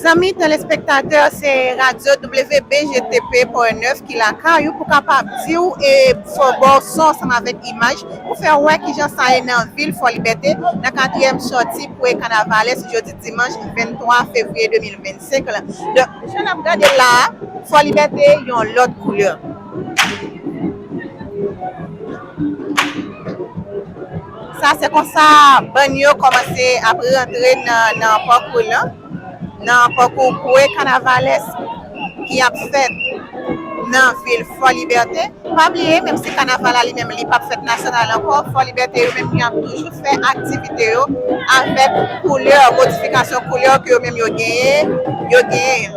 Amis téléspectateurs, c'est Radio WBGTP.9 qui la caillou pour capable dire et faut bon son ensemble avec image pour faire ouais qui j'en sais dans ville Fort Liberté dans 4e sortie pour le carnaval ce jeudi dimanche 23 février 2025 là. Donc je vais regarder là Fort Liberté ils ont l'autre couleur. Ça c'est comme ça bagno commencer à rentrer dans parcours là. Dans le parcours pour le carnavalesque qui a fait dans la ville Fort Liberté. Pas oublier, même si le carnaval lui-même n'est pas fait national encore, Fort Liberté eux-mêmes ils ont toujours fait activité avec couleur, modification couleur que eux-mêmes ils ont gagné.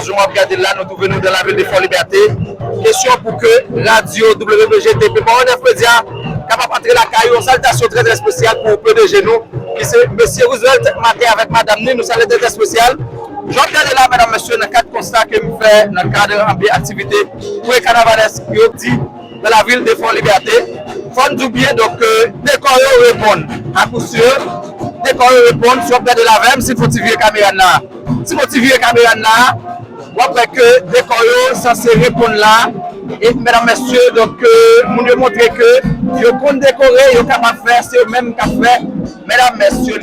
Je vais regarder là, nous venons dans la ville de Fort Liberté. Question pour que Radio WBGTP, bon, on est capable d'entrer la caillou. Une salutation très, très spéciale pour PDG nous, qui c'est M. Roosevelt, matin avec Madame Ni, nous saluons très spécial. Je vais regarder là, Mesdames, Messieurs, dans le cadre constat que nous faisons dans le cadre d'activité pour les carnavalesques qui ont dit dans la ville de Fort Liberté. Il faut nous bien, donc, décorer répondre à coup sûr, décorer répondre sur le de la VEM, s'il faut tirer caméra là. Si vous tirer caméra là, après que décorer censé répondre là. Et mesdames, messieurs, donc, nous devons montrer que vous pouvez décorer, vous capable de faire, c'est eux-mêmes qui ont fait. Mesdames, messieurs,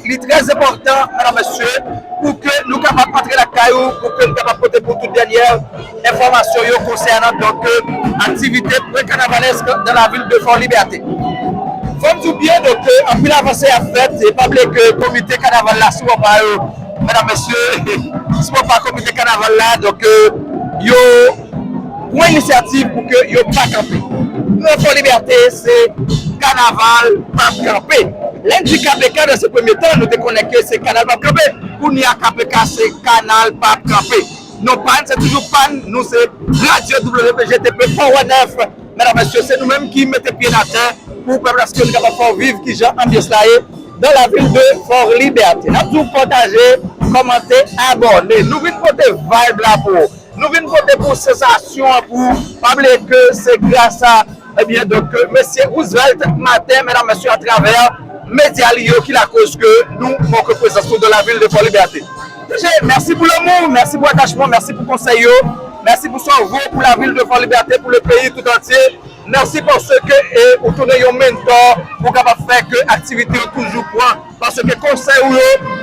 c'est très important, mesdames, messieurs, pour que nous capables d'entrer la caillou, pour que nous capables de porter pour toute dernière information concernant donc activité pré-carnavalesque dans la ville de Fort Liberté. Faut tout bien, donc, en plus l'avancée à fait, et pas oublier que le comité carnaval là, si vous pas, mesdames, messieurs, si vous pas comité carnaval là, donc, yo pour initiative pour que yo pas camper. Notre liberté, c'est carnaval pas camper. L'handicapé dans ce premier temps, nous te connaissons que c'est carnaval pas camper. Pour nous à KPK, c'est canal pas camper. Nos pannes, c'est toujours panne. Nous, c'est Radio WBGTP 9. Mesdames, messieurs, c'est nous-mêmes qui mettons pied à terre pour permettre que nous puissions vivre qui j'ai ambiance là dans la ville de Fort Liberté. Nous avons partager, commenter, abonner. Nous venons porter vibe là pour. Nous venons voter pour sensation, pour parler que c'est grâce à, eh bien, donc, M. Roosevelt, matin, mesdames, messieurs, à travers médias qui la cause que nous manquons présence de la ville de Fort Liberté. Merci pour l'amour, merci pour l'attachement, merci pour le conseil, merci pour son vote pour la ville de Fort Liberté, pour le pays tout entier. Merci pour ce que vous tournez un mentor pour capable faire que l'activité toujours point. Parce que conseil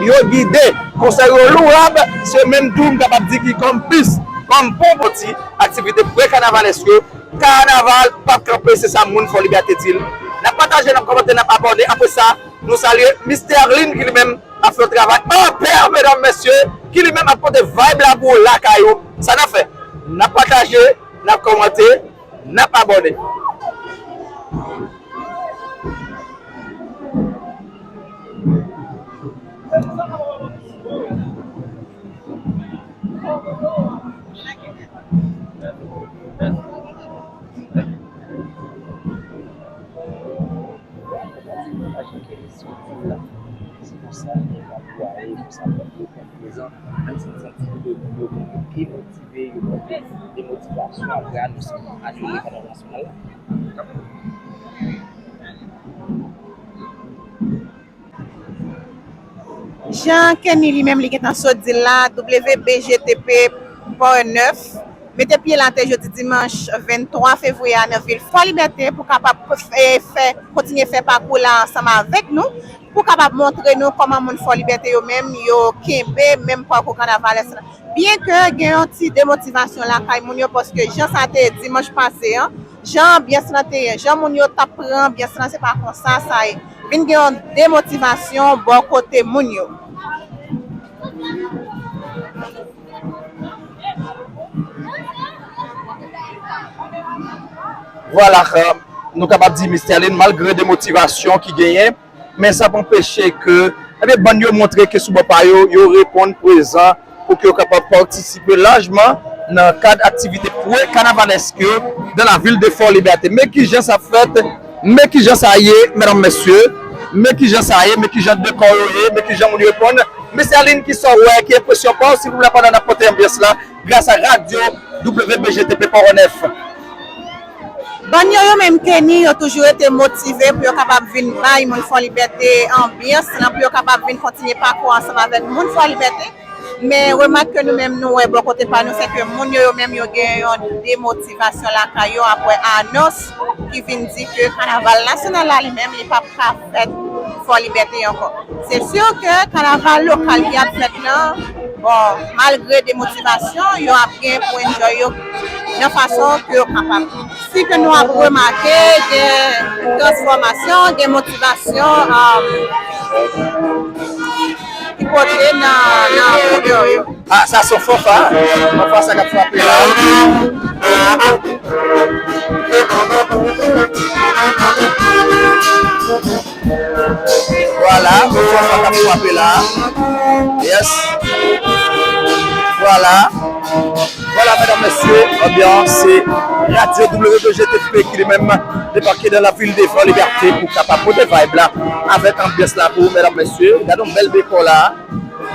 ou guidé, conseil louable, c'est même tout capable de dire qui comme plus. Comme bon petit activité pré-carnavalesque, carnaval, pas camper, c'est ça, moun Fort Liberté dit. N'a partagé, n'a commenté, n'a pas abordé. Après ça, nous saluons Mr. Lynn qui lui-même a fait le travail. En père, mesdames, messieurs, qui lui-même a porté vibe là pour la caillou. Ça n'a fait. N'a partagé, n'a commenté, n'a pas abordé. Des motivations à annuler le carnaval national. Jean-Kenny lui-même, il est dans ce là, WBGTP.9. Mettez pied là, jeudi dimanche 23 février à Neuville, Fort Liberté, pour capable continuer à faire parcours là ensemble avec nous. pour capable montrer nous comment moun Fort Liberté yo même yo kembe même parcours carnaval. Bien que il y a une petite démotivation là kay moun yo parce que Jean ça été dimanche passé hein. Jean bien santé, Jean moun yo t'a prend bien santé c'est pas comme ça est. Vinn gen une démotivation bon côté moun yo. Voilà, nous sommes capables de dire, Mr. Aline, malgré des motivations qui gagnent, mais ça peut empêcher que, les bandes montrer que sous Bapa yo répondent présent pour qu'ils soient capables de participer largement dans le cadre d'activité pour carnavalesque dans la ville de Fort Liberté. Mais qui gens ça fait, mais qui gens ça y est, mesdames, messieurs, mais qui gens ça y est, mais qui gens de corps, mais qui gens nous répondent. Mr. Aline qui sort, ouais, qui est pression pas, si vous voulez pas dans n'importe ambiance là, grâce à Radio WBGTP Port-Neuf. Bon yo même Kenny ont toujours été motivés pour capable venir bailler mon Fort Liberté ambiance pour capable venir continuer parcours ensemble avec mon Fort Liberté mais remarque que nous même nous bon côté pas nous c'est que mon yo même yo gagne une démotivation là caillou après annonce qui vient dire que carnaval national là lui-même il pas fait Fort Liberté encore. C'est sûr que carnaval local qui a fait là bon malgré des motivations yo a bien pour enjoy de façon que capable. Si que nous avons remarqué des transformations, des motivations qui portent dans ah, ça c'est fort, hein? On va ça qui a frappé là. Voilà, on va ça qui a frappé là. Yes. Voilà. Voilà, mesdames, messieurs, ambiance, c'est Radio WBGTP qui est même débarqué dans la ville de Fort Liberté pour capable de vibe là, avec ambiance là pour mesdames, messieurs. Regardons une belle décor là.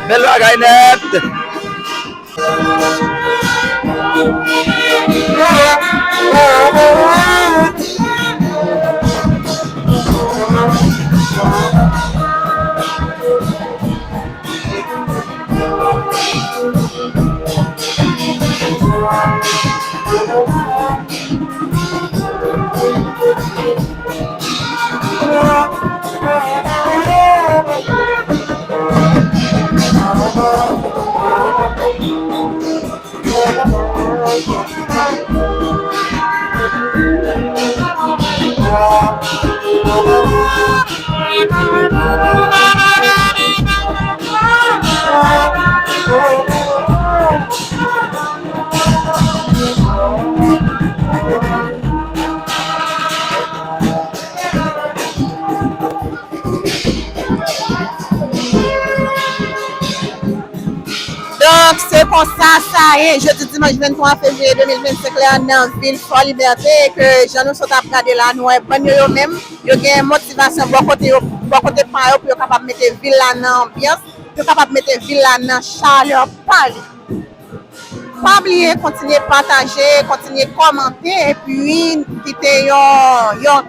Belle bagaille nette. Donc, c'est comme ça est, jeudi dimanche 23 février 2025, là, dans la ville Fort Liberté, que j'en nous sommes à regarder là, nous, bon, yo même, yo gen motivation, bon côté par eux, pour capable mettre ville là dans l'ambiance, pour capable mettre ville là dans chaleur, Paris. Pas oublier, continuer à partager, continuer à commenter, et puis, quitter yon